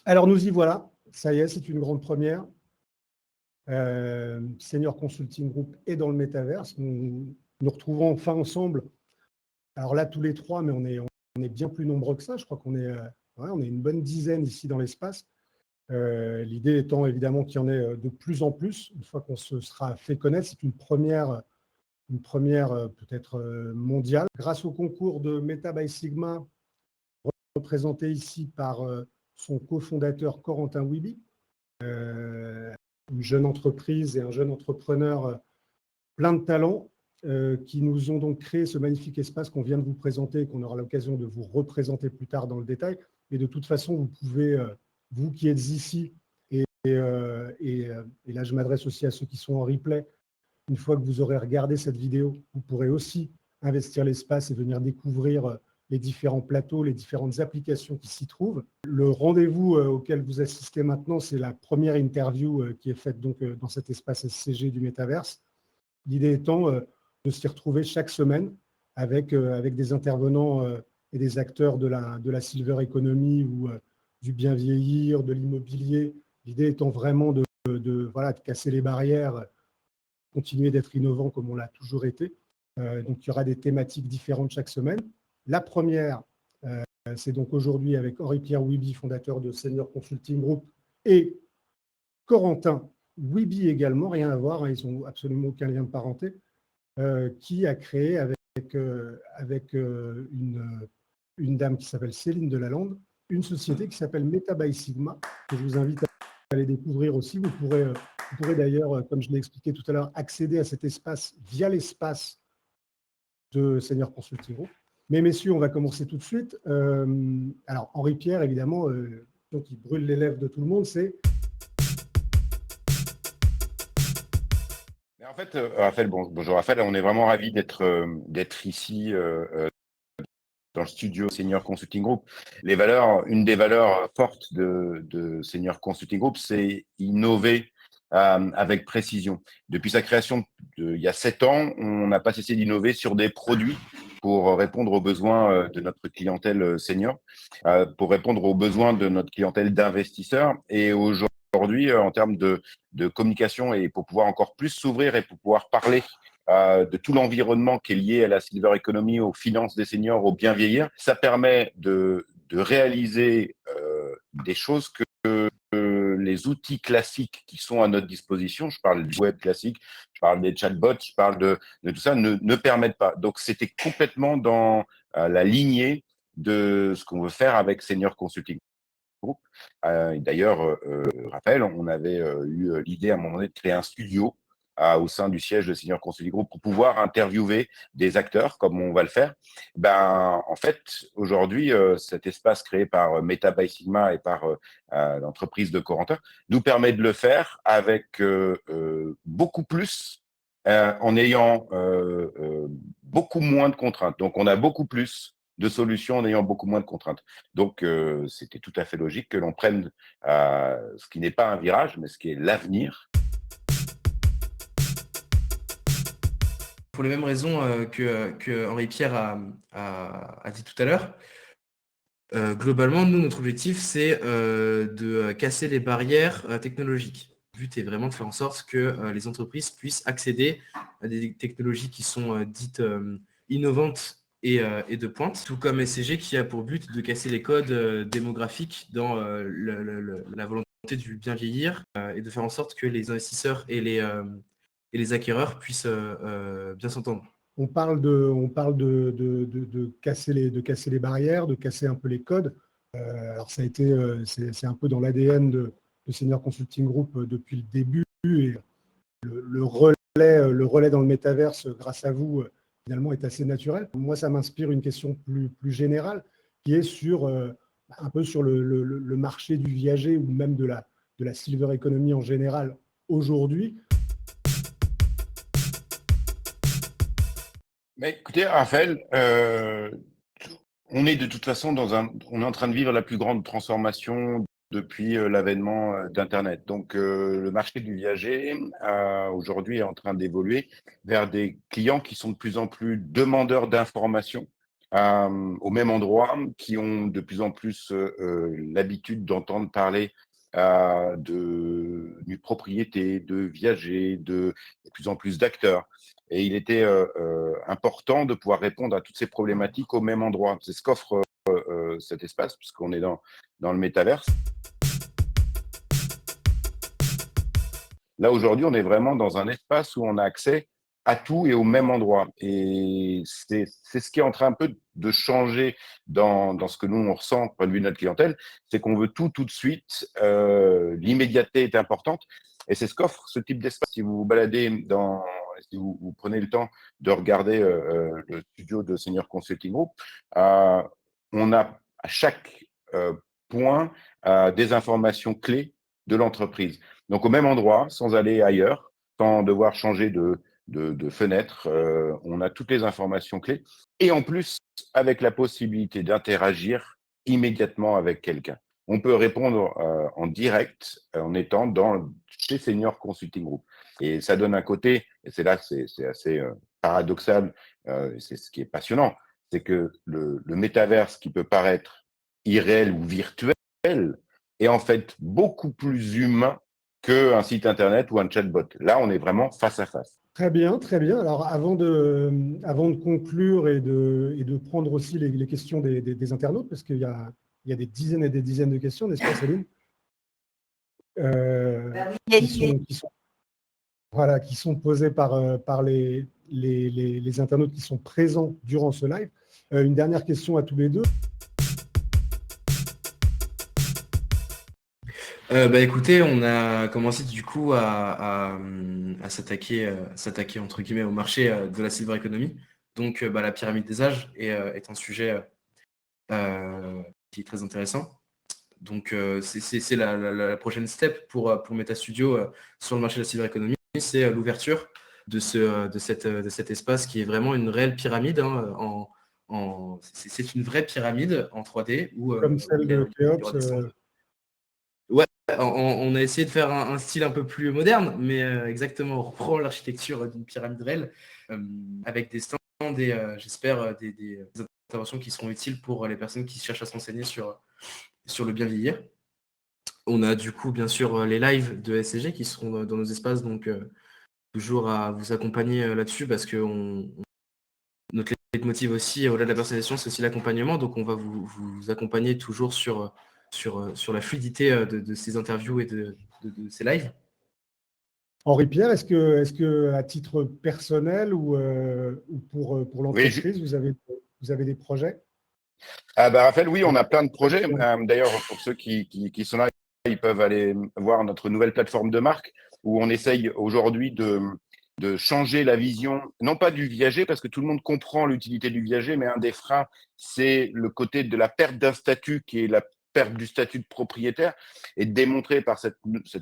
Alors nous y voilà, ça y est, c'est une grande première. Senior Consulting Group est dans le métaverse. Nous nous retrouvons enfin ensemble. Alors là, tous les trois, mais on est bien plus nombreux que ça. Je crois qu'on est, on est une bonne dizaine ici dans l'espace. L'idée étant évidemment qu'il y en ait de plus en plus. Une fois qu'on se sera fait connaître, c'est une première peut-être mondiale. Grâce au concours de Meta by Sigma, représenté ici par son cofondateur Corentin Wiby, une jeune entreprise et un jeune entrepreneur plein de talent qui nous ont donc créé ce magnifique espace qu'on vient de vous présenter et qu'on aura l'occasion de vous représenter plus tard dans le détail. Mais de toute façon, vous pouvez, vous qui êtes ici, et là je m'adresse aussi à ceux qui sont en replay, une fois que vous aurez regardé cette vidéo, vous pourrez aussi investir l'espace et venir découvrir les différents plateaux, les différentes applications qui s'y trouvent. Le rendez-vous auquel vous assistez maintenant, c'est la première interview qui est faite donc dans cet espace SCG du Métaverse. L'idée étant de s'y retrouver chaque semaine avec des intervenants et des acteurs de la silver economy ou du bien vieillir, de l'immobilier. L'idée étant vraiment de casser les barrières, continuer d'être innovant comme on l'a toujours été. Donc, il y aura des thématiques différentes chaque semaine. La première, c'est donc aujourd'hui avec Henri-Pierre Wiby, fondateur de Senior Consulting Group, et Corentin Wiby également, rien à voir, hein, ils n'ont absolument aucun lien de parenté, qui a créé avec une dame qui s'appelle Céline Delalande, une société qui s'appelle Meta by Sigma, que je vous invite à aller découvrir aussi. Vous pourrez d'ailleurs, comme je l'ai expliqué tout à l'heure, accéder à cet espace via l'espace de Senior Consulting Group. Mais messieurs, on va commencer tout de suite. Alors, Henri-Pierre, évidemment, qui brûle les lèvres de tout le monde, c'est… En fait, Raphaël, bonjour Raphaël, on est vraiment ravis d'être ici dans le studio Senior Consulting Group. Une des valeurs fortes de Senior Consulting Group, c'est innover avec précision. Depuis sa création il y a 7 ans, on n'a pas cessé d'innover sur des produits pour répondre aux besoins de notre clientèle senior, pour répondre aux besoins de notre clientèle d'investisseurs. Et aujourd'hui, en termes de communication et pour pouvoir encore plus s'ouvrir et pour pouvoir parler de tout l'environnement qui est lié à la silver economy, aux finances des seniors, au bien vieillir, ça permet de réaliser des choses que les outils classiques qui sont à notre disposition, je parle du web classique, je parle des chatbots, je parle de tout ça, ne permettent pas. Donc, c'était complètement dans la lignée de ce qu'on veut faire avec Senior Consulting Group. D'ailleurs, Raphaël, on avait eu l'idée à un moment donné de créer un studio au sein du siège de Senior Consulting Group pour pouvoir interviewer des acteurs comme on va le faire. En fait, aujourd'hui, cet espace créé par Meta by Sigma et par l'entreprise de Corentin nous permet de le faire avec beaucoup plus, en ayant beaucoup moins de contraintes. Donc, on a beaucoup plus de solutions en ayant beaucoup moins de contraintes. Donc, c'était tout à fait logique que l'on prenne ce qui n'est pas un virage, mais ce qui est l'avenir. Pour les mêmes raisons que Henri-Pierre a dit tout à l'heure, globalement, nous, notre objectif, c'est de casser les barrières technologiques. Le but est vraiment de faire en sorte que les entreprises puissent accéder à des technologies qui sont dites innovantes et de pointe, tout comme SCG qui a pour but de casser les codes démographiques dans la volonté du bien vieillir et de faire en sorte que les investisseurs et les acquéreurs puissent bien s'entendre. On parle de casser les barrières, de casser un peu les codes. Alors ça a été, c'est un peu dans l'ADN de Senior Consulting Group depuis le début, et le relais dans le métaverse, grâce à vous, finalement, est assez naturel. Moi, ça m'inspire une question plus générale, qui est sur un peu sur le marché du viager ou même de la silver economy en général aujourd'hui. Mais écoutez, Raphaël, on est de toute façon on est en train de vivre la plus grande transformation depuis l'avènement d'Internet. Donc, le marché du viager aujourd'hui est en train d'évoluer vers des clients qui sont de plus en plus demandeurs d'informations au même endroit, qui ont de plus en plus l'habitude d'entendre parler de propriété, de viager, de plus en plus d'acteurs. Et il était important de pouvoir répondre à toutes ces problématiques au même endroit. C'est ce qu'offre cet espace, puisqu'on est dans le métaverse. Là, aujourd'hui, on est vraiment dans un espace où on a accès à tout et au même endroit. Et c'est ce qui est en train un peu de changer dans ce que nous, on ressent, point de vue de notre clientèle, c'est qu'on veut tout de suite. L'immédiateté est importante. Et c'est ce qu'offre ce type d'espace. Si vous vous baladez si vous prenez le temps de regarder le studio de Senior Consulting Group, on a à chaque point des informations clés de l'entreprise. Donc au même endroit, sans aller ailleurs, sans devoir changer de fenêtre, on a toutes les informations clés. Et en plus, avec la possibilité d'interagir immédiatement avec quelqu'un. On peut répondre en direct en étant chez Senior Consulting Group. Et ça donne un côté, et c'est là que c'est assez paradoxal, c'est ce qui est passionnant, c'est que le métaverse qui peut paraître irréel ou virtuel est en fait beaucoup plus humain qu'un site internet ou un chatbot. Là, on est vraiment face à face. Très bien, très bien. Alors, avant de conclure et de prendre aussi les questions des internautes, parce qu'il y a des dizaines et des dizaines de questions, n'est-ce pas, Céline qui sont posées par les internautes qui sont présents durant ce live. Une dernière question à tous les deux. Écoutez, on a commencé du coup à s'attaquer entre guillemets au marché de la silver economy. Donc la pyramide des âges est un sujet qui est très intéressant. Donc c'est la prochaine step pour MetaStudio sur le marché de la silver economy, c'est l'ouverture de cet espace qui est vraiment une réelle pyramide. C'est une vraie pyramide en 3D où Comme celle de Keops. Ouais, on a essayé de faire un style un peu plus moderne, mais exactement, on reprend l'architecture d'une pyramide réelle avec des stands et j'espère des interventions qui seront utiles pour les personnes qui cherchent à se renseigner sur le bien vieillir. On a du coup, bien sûr, les lives de SCG qui seront dans nos espaces, donc toujours à vous accompagner là-dessus parce que notre leitmotiv aussi, au-delà de la personnalisation, c'est aussi l'accompagnement. Donc, on va vous accompagner toujours sur la fluidité de ces interviews et de ces lives. Henri-Pierre, est-ce que à titre personnel ou pour l'entreprise, vous avez des projets? Raphaël, oui, on a plein de projets. D'ailleurs, pour ceux qui sont là, ils peuvent aller voir notre nouvelle plateforme de marque où on essaye aujourd'hui de changer la vision, non pas du viager, parce que tout le monde comprend l'utilité du viager, mais un des freins, c'est le côté de la perte d'un statut qui est la perte du statut de propriétaire, et de démontrer par cette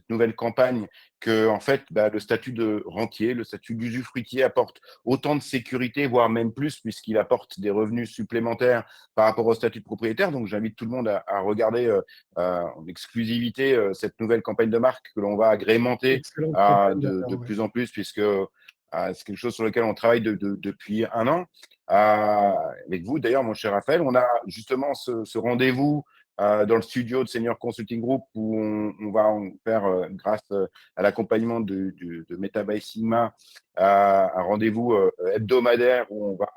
nouvelle campagne que en fait, le statut de rentier, le statut d'usufruitier apporte autant de sécurité, voire même plus, puisqu'il apporte des revenus supplémentaires par rapport au statut de propriétaire. Donc, j'invite tout le monde à regarder en exclusivité cette nouvelle campagne de marque que l'on va agrémenter de plus en plus, puisque c'est quelque chose sur lequel on travaille depuis un an. Avec vous, d'ailleurs, mon cher Raphaël, on a justement ce rendez-vous dans le studio de Senior Consulting Group où on va faire, grâce à l'accompagnement de Meta by Sigma, un rendez-vous hebdomadaire où on va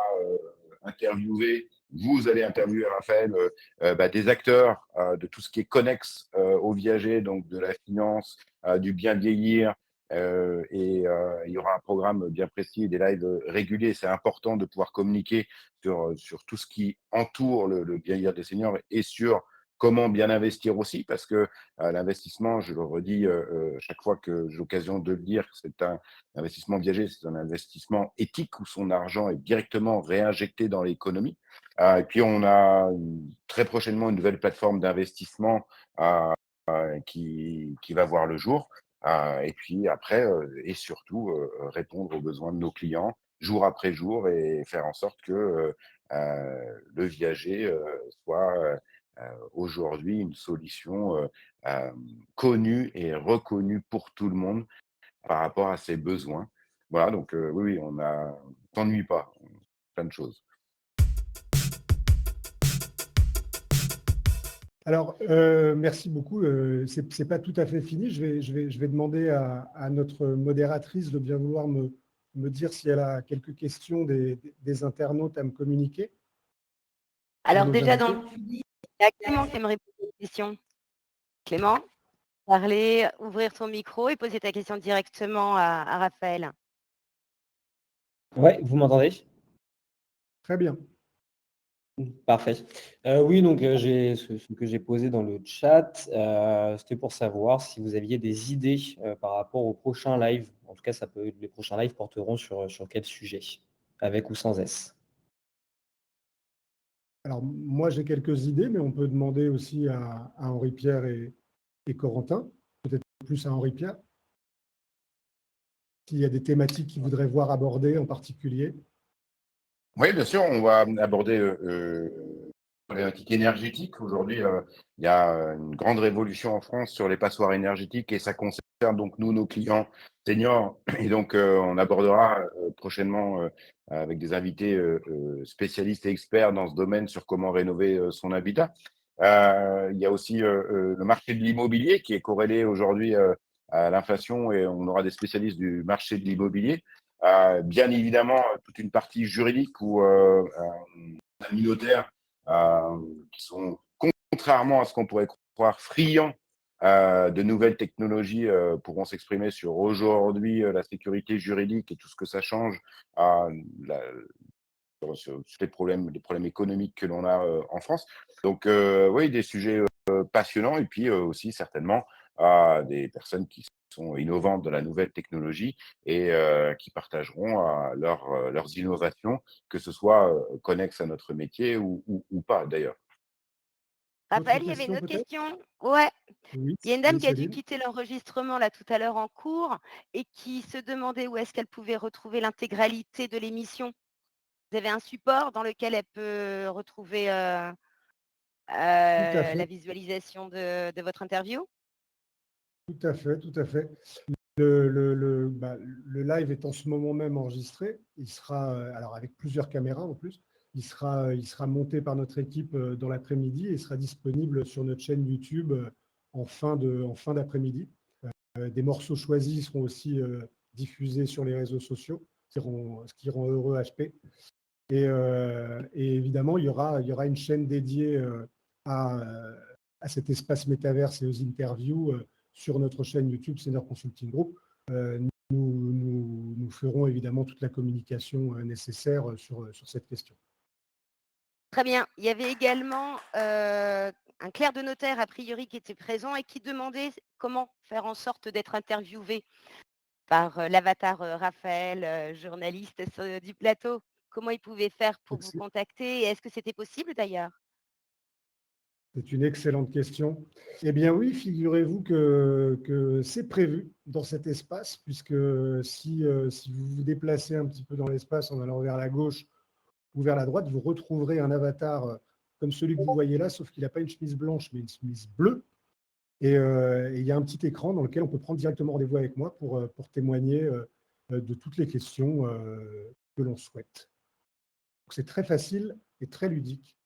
interviewer. Vous allez interviewer, Raphaël, des acteurs de tout ce qui est connexe au viager, donc de la finance, du bien vieillir. Il y aura un programme bien précis et des lives réguliers. C'est important de pouvoir communiquer sur tout ce qui entoure le bien vieillir des seniors et sur comment bien investir aussi, parce que l'investissement, je le redis chaque fois que j'ai l'occasion de le dire, c'est un investissement viager, c'est un investissement éthique où son argent est directement réinjecté dans l'économie. Et puis, on a très prochainement une nouvelle plateforme d'investissement qui va voir le jour. Et puis après, et surtout, répondre aux besoins de nos clients jour après jour et faire en sorte que le viager soit aujourd'hui une solution connue et reconnue pour tout le monde par rapport à ses besoins. Voilà, donc oui, on s'ennuie pas, plein de choses. Alors, merci beaucoup. C'est pas tout à fait fini. Je vais demander à notre modératrice de bien vouloir me dire si elle a quelques questions des internautes à me communiquer. Alors nos déjà dans invités. le public, il y a Clément qui aimerait poser une question. Clément, parler, ouvrir ton micro et poser ta question directement à Raphaël. Ouais, vous m'entendez? Très bien. Parfait. Oui, donc ce que j'ai posé dans le chat, c'était pour savoir si vous aviez des idées par rapport au prochain live. En tout cas, les prochains lives porteront sur quel sujet, avec ou sans S. Alors, moi, j'ai quelques idées, mais on peut demander aussi à Henri-Pierre et Corentin, peut-être plus à Henri-Pierre, s'il y a des thématiques qu'ils voudraient voir abordées en particulier. Oui, bien sûr, on va aborder la problématique énergétique. Aujourd'hui, il y a une grande révolution en France sur les passoires énergétiques et ça concerne donc nous, nos clients seniors. Et donc, on abordera prochainement avec des invités spécialistes et experts dans ce domaine sur comment rénover son habitat. Il y a aussi le marché de l'immobilier qui est corrélé aujourd'hui à l'inflation et on aura des spécialistes du marché de l'immobilier. Bien évidemment, toute une partie juridique où amis notaires qui sont, contrairement à ce qu'on pourrait croire, friands de nouvelles technologies, pourront s'exprimer sur aujourd'hui la sécurité juridique et tout ce que ça change, sur les problèmes économiques que l'on a en France. Donc, oui, des sujets passionnants et puis aussi certainement des personnes qui sont innovantes dans la nouvelle technologie et qui partageront leurs innovations, que ce soit connexes à notre métier ou pas d'ailleurs. Raphaël, il y avait une autre question. Ouais. Oui, Il y a une dame oui, qui a dû Céline. quitter l'enregistrement là tout à l'heure en cours et qui se demandait où est-ce qu'elle pouvait retrouver l'intégralité de l'émission. Vous avez un support dans lequel elle peut retrouver fait. la visualisation de votre interview? Tout à fait, tout à fait. Le live est en ce moment même enregistré. Il sera, alors avec plusieurs caméras en plus, il sera monté par notre équipe dans l'après-midi et sera disponible sur notre chaîne YouTube en fin d'après-midi. Des morceaux choisis seront aussi diffusés sur les réseaux sociaux, ce qui rend heureux HP. Et évidemment, il y aura une chaîne dédiée à cet espace métaverse et aux interviews sur notre chaîne YouTube Senior Consulting Group. Nous ferons évidemment toute la communication nécessaire sur cette question. Très bien. Il y avait également un clerc de notaire, a priori, qui était présent et qui demandait comment faire en sorte d'être interviewé par l'avatar Raphaël, journaliste du plateau. Comment il pouvait faire pour vous contacter? Et est-ce que c'était possible d'ailleurs? C'est une excellente question. Eh bien oui, figurez-vous que c'est prévu dans cet espace, puisque si vous vous déplacez un petit peu dans l'espace en allant vers la gauche ou vers la droite, vous retrouverez un avatar comme celui que vous voyez là, sauf qu'il n'a pas une chemise blanche, mais une chemise bleue. Et il y a un petit écran dans lequel on peut prendre directement rendez-vous avec moi pour témoigner de toutes les questions que l'on souhaite. C'est très facile et très ludique.